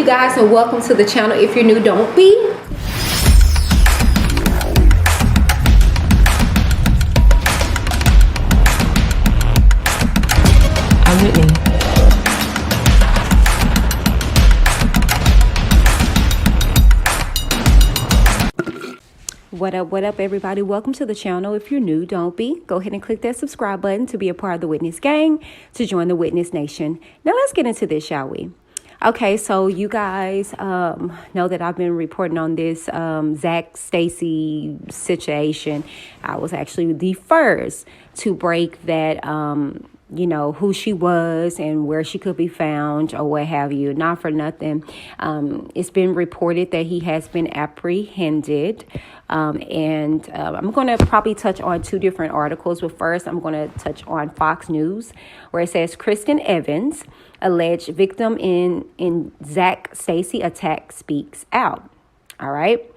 you guys, and welcome to the channel. If you're new, don't be. I'm Whitney. What up, everybody? Welcome to the channel. If you're new, don't be. Go ahead and click that subscribe button to be a part of the Witness gang, to join the Witness Nation. Now, let's get into this, shall we? Okay, so you guys know that I've been reporting on this ZAC STACY situation. I was actually the first to break that, you know, who she was and where she could be found or what have you. Not for nothing. It's been reported that he has been apprehended. And I'm going to probably touch on two different articles. But first, I'm going to touch on Fox News, where it says Kristin Evans, alleged victim in ZAC STACY attack, speaks out. All right.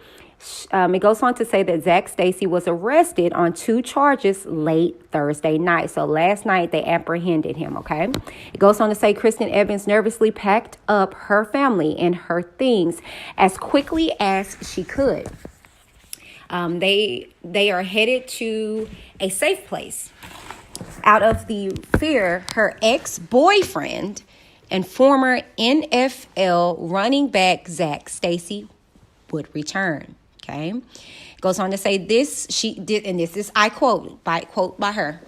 It goes on to say that ZAC STACY was arrested on 2 charges late Thursday night. So last night they apprehended him. OK, it goes on to say Kristin Evans nervously packed up her family and her things as quickly as she could. They are headed to a safe place out of the fear her ex-boyfriend and former NFL running back ZAC STACY would return. Okay, it goes on to say this. She did, and this is I quote by her.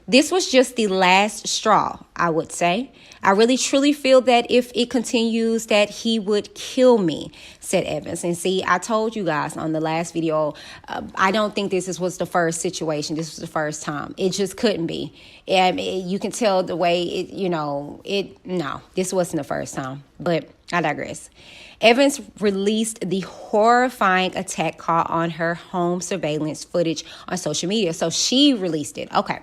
This was just the last straw, I would say. I really truly feel that if it continues that he would kill me, said Evans. And see, I told you guys on the last video, I don't think this was the first situation. This was the first time. It just couldn't be. And you can tell the way it, no, this wasn't the first time, but I digress. Evans released the horrifying attack caught on her home surveillance footage on social media. So she released it. Okay.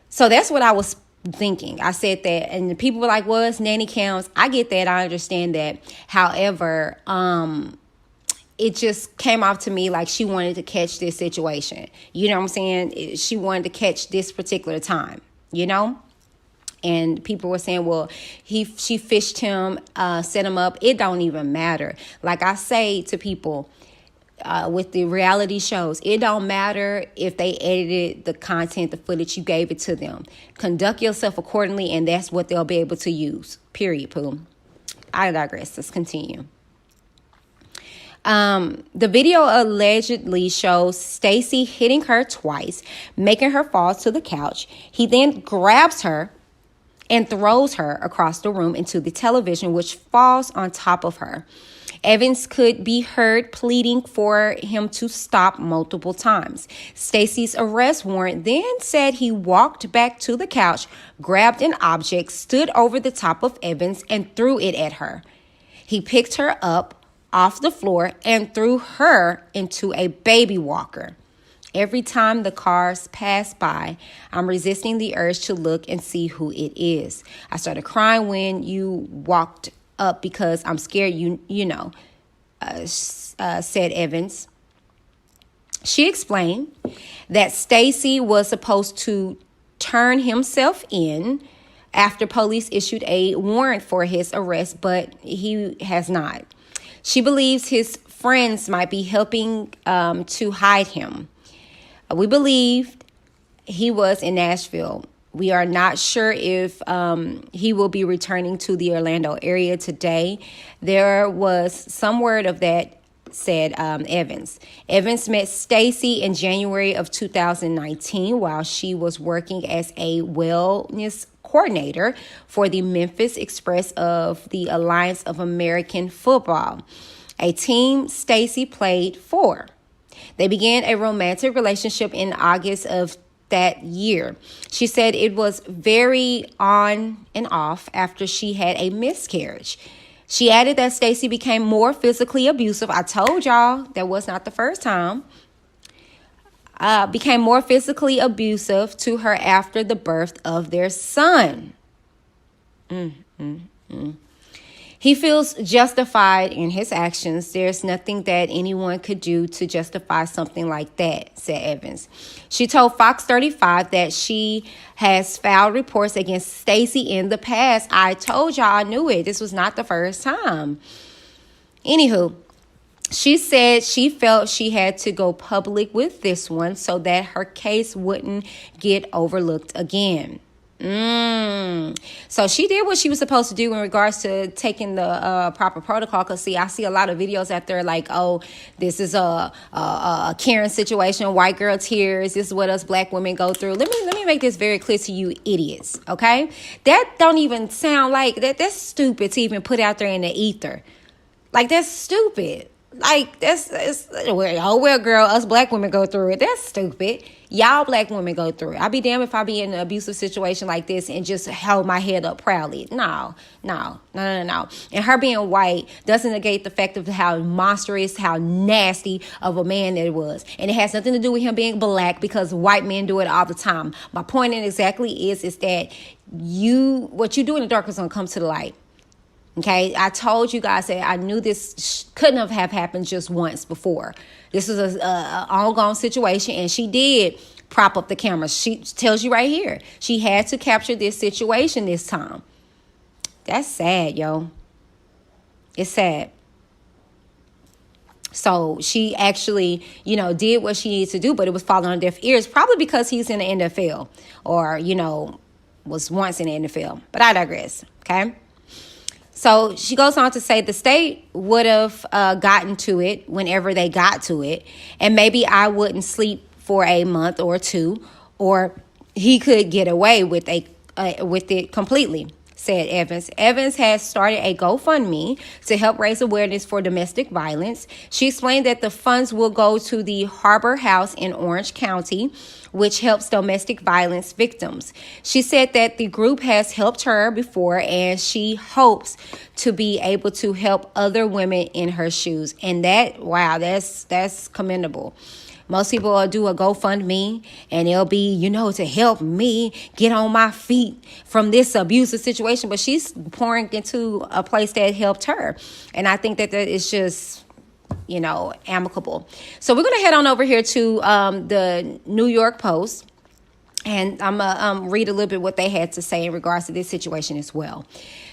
So that's what I was thinking. I said that, and the people were like, well, it's nanny cams. I get that. I understand that. However, it just came off to me like she wanted to catch this situation. You know what I'm saying? She wanted to catch this particular time, you know? And people were saying, well, she fished him, set him up. It don't even matter. Like I say to people, with the reality shows, it don't matter if they edited the content, the footage, you gave it to them. Conduct yourself accordingly, and that's what they'll be able to use. Period, poo. I digress. Let's continue. The video allegedly shows STACY hitting her twice, making her fall to the couch. He then grabs her and throws her across the room into the television, which falls on top of her. Evans could be heard pleading for him to stop multiple times. STACY's arrest warrant then said he walked back to the couch, grabbed an object, stood over the top of Evans, and threw it at her. He picked her up off the floor and threw her into a baby walker. Every time the cars pass by, I'm resisting the urge to look and see who it is. I started crying when you walked up because I'm scared, said Evans. She explained that STACY was supposed to turn himself in after police issued a warrant for his arrest, but he has not. She believes his friends might be helping to hide him. We believed he was in Nashville. We are not sure if he will be returning to the Orlando area today. There was some word of that, said Evans. Evans met STACY in January of 2019 while she was working as a wellness coordinator for the Memphis Express of the Alliance of American Football, a team STACY played for. They began a romantic relationship in August of that year. She said it was very on and off after she had a miscarriage. She added that STACY became more physically abusive. I told y'all that was not the first time. Became more physically abusive to her after the birth of their son. He feels justified in his actions. There's nothing that anyone could do to justify something like that, said Evans. She told Fox 35 that she has filed reports against Stacey in the past. I told y'all, I knew it. This was not the first time. Anywho, she said she felt she had to go public with this one so that her case wouldn't get overlooked again. So she did what she was supposed to do in regards to taking the proper protocol. Because, see, I see a lot of videos out there like, oh, this is a Karen situation, white girl tears. This is what us black women go through. Let me make this very clear to you idiots, okay? That don't even sound like that. That's stupid to even put out there in the ether. Like, that's stupid. Like, well, girl, us black women go through it. That's stupid. Y'all black women go through it. I'd be damned if I be in an abusive situation like this and just hold my head up proudly. No. And her being white doesn't negate the fact of how monstrous, how nasty of a man that it was. And it has nothing to do with him being black, because white men do it all the time. My point exactly is that what you do in the dark is going to come to the light. Okay, I told you guys that I knew this couldn't have happened just once before. This was an ongoing situation, and she did prop up the camera. She tells you right here, she had to capture this situation this time. That's sad, yo. It's sad. So she actually, did what she needed to do, but it was falling on deaf ears, probably because he's in the NFL or, was once in the NFL. But I digress, okay? So she goes on to say the state would have gotten to it whenever they got to it. And maybe I wouldn't sleep for a month or two, or he could get away with it completely, said Evans. Evans has started a GoFundMe to help raise awareness for domestic violence. She explained that the funds will go to the Harbor House in Orange County, which helps domestic violence victims. She said that the group has helped her before, and she hopes to be able to help other women in her shoes. And that's commendable. Most people will do a GoFundMe, and it'll be, to help me get on my feet from this abusive situation. But she's pouring into a place that helped her. And I think that is just, amicable. So we're going to head on over here to the New York Post. And I'm going to read a little bit what they had to say in regards to this situation as well.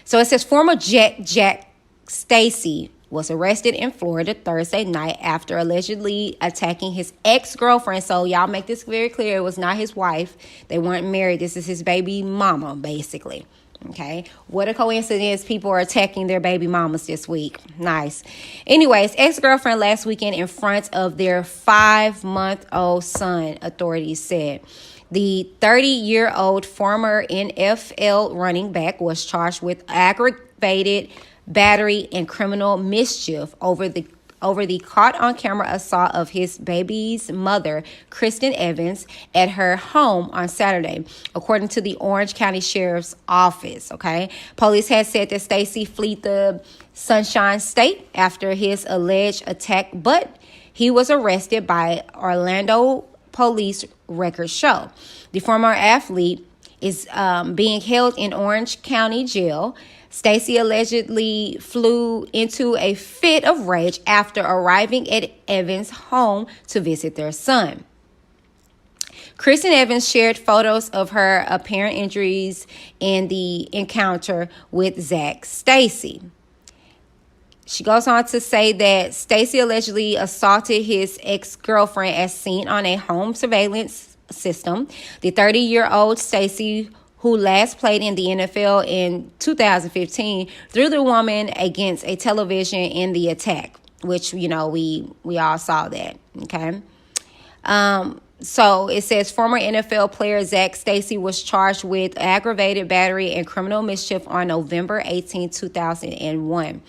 So it says, former ZAC STACY was arrested in Florida Thursday night after allegedly attacking his ex-girlfriend. So y'all make this very clear. It was not his wife. They weren't married. This is his baby mama, basically. Okay. What a coincidence. People are attacking their baby mamas this week. Nice. Anyways, ex-girlfriend last weekend in front of their 5-month-old son, authorities said. The 30-year-old former NFL running back was charged with aggravated battery and criminal mischief over the caught on camera assault of his baby's mother, Kristin Evans, at her home on Saturday, according to the Orange County Sheriff's Office. Okay, police had said that Stacey fled the Sunshine State after his alleged attack, but he was arrested by Orlando police records show. The former athlete is being held in Orange County Jail. Stacey allegedly flew into a fit of rage after arriving at Evans' home to visit their son. Kristin Evans shared photos of her apparent injuries in the encounter with ZAC STACY. She goes on to say that Stacey allegedly assaulted his ex-girlfriend as seen on a home surveillance system. The 30-year-old Stacey, who last played in the NFL in 2015, threw the woman against a television in the attack, which, we all saw that, okay? So it says former NFL player ZAC STACY was charged with aggravated battery and criminal mischief on November 18, 2001.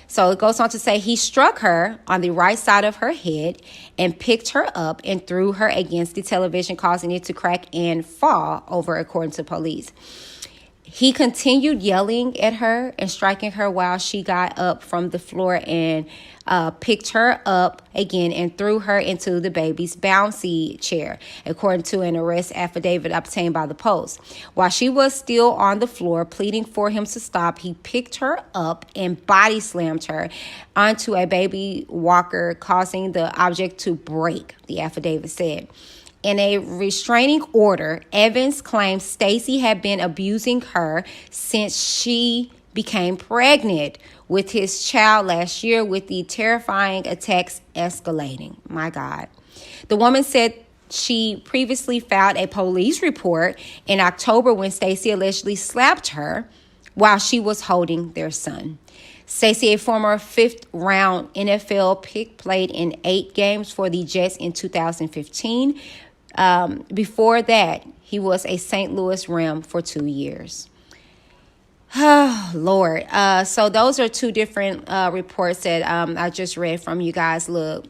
So it goes on to say he struck her on the right side of her head and picked her up and threw her against the television, causing it to crack and fall over, according to police. He continued yelling at her and striking her while she got up from the floor and picked her up again and threw her into the baby's bouncy chair, according to an arrest affidavit obtained by the Post. While she was still on the floor pleading for him to stop, he picked her up and body slammed her onto a baby walker, causing the object to break, the affidavit said. In a restraining order, Evans claimed Stacey had been abusing her since she became pregnant with his child last year, with the terrifying attacks escalating. My God. The woman said she previously filed a police report in October when Stacey allegedly slapped her while she was holding their son. Stacey, a former fifth-round NFL pick, played in 8 games for the Jets in 2015. Before that, he was a St. Louis Ram for 2 years. Oh, Lord. So those are 2 different reports that I just read from you guys. Look,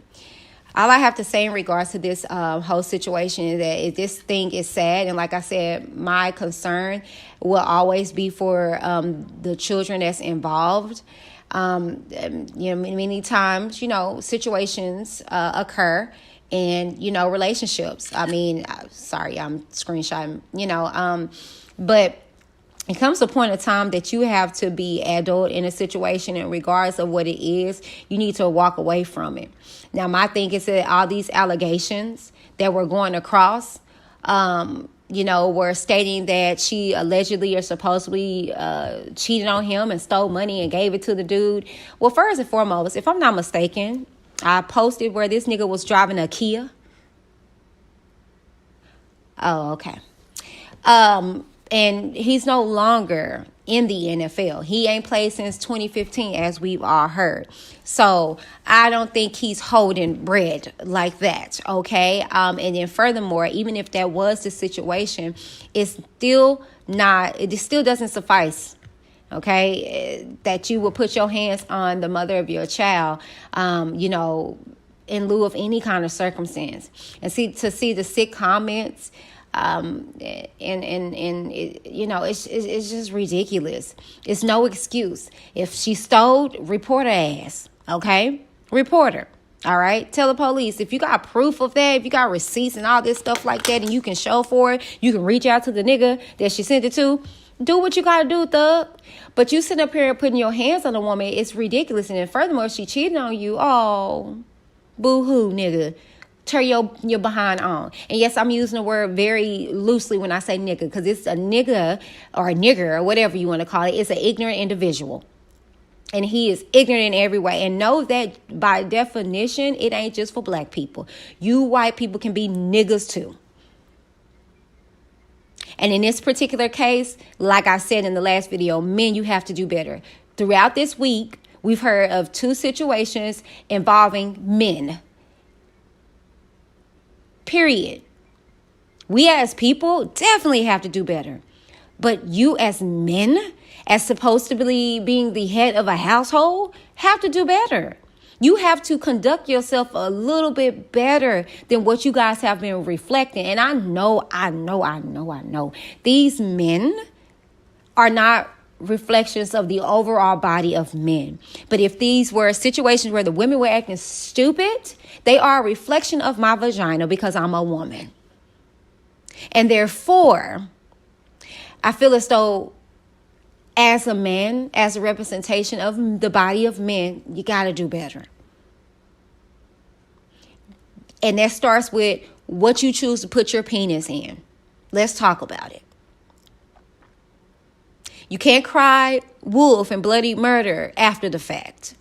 all I have to say in regards to this whole situation is that this thing is sad. And like I said, my concern will always be for the children that's involved. Many times, situations occur. And, relationships. I mean, sorry, I'm screenshotting, but it comes to a point of time that you have to be adult in a situation, and regardless of what it is, you need to walk away from it. Now, my thing is that all these allegations that we're going across, were stating that she allegedly or supposedly cheated on him and stole money and gave it to the dude. Well, first and foremost, if I'm not mistaken, I posted where this nigga was driving a Kia. Oh, okay. And he's no longer in the NFL. He ain't played since 2015, as we've all heard. So I don't think he's holding bread like that, okay? And then furthermore, even if that was the situation, it still doesn't suffice. Okay, that you will put your hands on the mother of your child, in lieu of any kind of circumstance. And to see the sick comments, it's just ridiculous. It's no excuse. If she stole, report her ass. Okay, report her. All right, tell the police. If you got proof of that, if you got receipts and all this stuff like that, and you can show for it, you can reach out to the nigga that she sent it to. Do what you gotta do, thug. But you sit up here putting your hands on a woman, it's ridiculous. And then furthermore, she cheated on you. Oh, boo-hoo, nigga. Turn your behind on. And yes, I'm using the word very loosely when I say nigga, because it's a nigga or a nigger or whatever you want to call it. It's an ignorant individual. And he is ignorant in every way. And know that by definition, it ain't just for black people. You white people can be niggas too. And in this particular case, like I said in the last video, men, you have to do better. Throughout this week, we've heard of 2 situations involving men. Period. We as people definitely have to do better. But you as men, as supposed to be being the head of a household, have to do better. You have to conduct yourself a little bit better than what you guys have been reflecting. And I know. These men are not reflections of the overall body of men. But if these were situations where the women were acting stupid, they are a reflection of my vagina because I'm a woman. And therefore, I feel as though as a man, as a representation of the body of men, you got to do better. And that starts with what you choose to put your penis in. Let's talk about it. You can't cry wolf and bloody murder after the fact.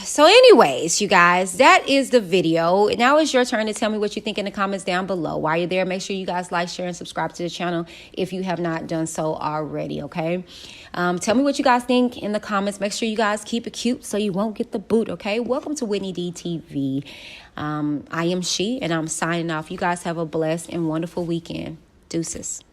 So anyways, you guys, that is the video. Now it's your turn to tell me what you think in the comments down below. While you're there, make sure you guys like, share, and subscribe to the channel if you have not done so already, okay? Tell me what you guys think in the comments. Make sure you guys keep it cute so you won't get the boot, okay? Welcome to Whitney D TV. I am She, and I'm signing off. You guys have a blessed and wonderful weekend. Deuces.